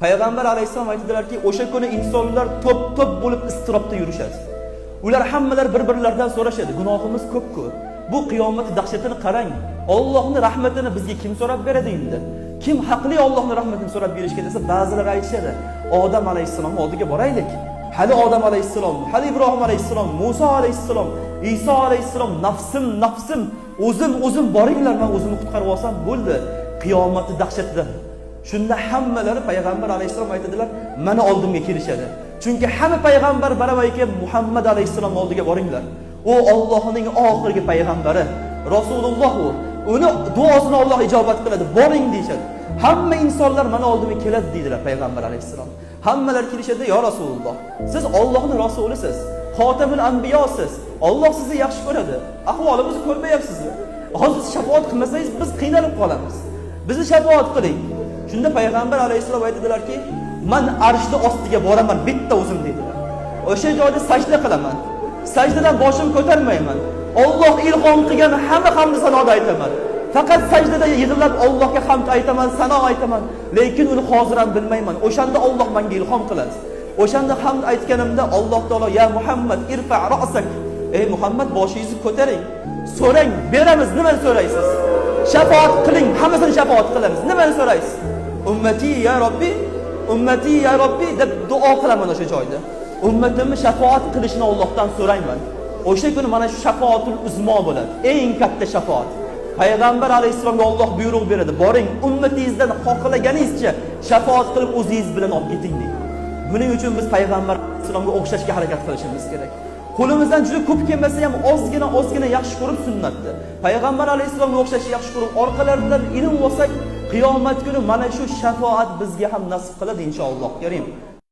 Payg'ambar alayhissalom aytdilarki, o'sha kuni insonlar to'p-to'p bo'lib iztirobda yurishadi. Ular hammalar bir-birlaridan so'rashadi, gunohimiz ko'p-ku. Bu qiyomat dahshatini qarang. Allohning rahmatini bizga kim so'rab beradi endi? Kim haqli Allohning rahmatini so'rab berishga desa, ba'zilar aytishadi, Odam alayhissalom oldiga boraylik. Hali Odam alayhissalom, hali Ibrohim alayhissalom, Musa alayhissalom, Iso alayhissalom nafsim, o'zim boringlar, men o'zimni qutqarib olsam bo'ldi. Qiyomatning dahshatidan. Shunda hammalari payg'ambar alayhissalom aytadilar, mana oldimga kelishadi. Chunki hamma payg'ambar baramayki Muhammad alayhissalom oldiga boringlar. U Allohning oxirgi payg'ambari, Rasululloh u. Uni duosini Alloh ijobat qiladi. Boring deyshadi. Hamma insonlar mana oldimga keladi deydilar payg'ambar alayhissalom. Hammalar kelishadi, yo Rasululloh, siz Allohning rasulisiz, xotamul anbiyosiz. Alloh sizni yaxshi ko'radi. Ahvolimizni ko'rmayapsizmi? Hozir shafaat qilmasangiz biz qiynalib qolamiz. Bizni shafaat qiling. Shunda payg'ambar alayhissalom aytadilarki, men arshni ostiga boraman bitta o'zim dedilar. O'sha joyda sajda qilaman. Sajdadan boshimni ko'tarmayman. Alloh ilhom qilgan hamma hamd sanoda aytaman. Faqat sajdada yig'ilib Allohga hamd aytaman, sano aytaman, lekin uni hozir ham bilmayman. O'shanda Alloh menga ilhom qiladi. O'shanda hamd aytganimda Alloh taolo ya Muhammad irfa ra'sak. Ey Muhammad, boshingizni ko'taring. So'rang, beramiz, nima so'raysiz? Shafaat qiling, hammasini shafaat qilamiz. Nima so'raysiz? Ummati ya Robbi deb duo qilaman o'sha joyda. Ummatimni shafaat qilishini Allohdan so'rayman. O'sha kuni mana shu shafaatul uzmo bo'ladi. Eng katta shafaat. Payg'ambar alayhissalomga Alloh buyruq beradi. Boring, ummatingizdan xohlaganingizcha shafaat qilib o'zingiz bilan olib keting deydi. Buning uchun biz payg'ambar alayhissalomga o'xshashga harakat qilishimiz kerak. Qo'limizdan juda ko'p kelmasa ham ozgina yaxshi ko'rib sunnatni. Payg'ambar alayhissalomga o'xshashni yaxshi ko'rib orqalaridan ilm olsak, qiyomat kuni mana shu shafaat bizga ham nasib qiladi inshaalloh. Karim.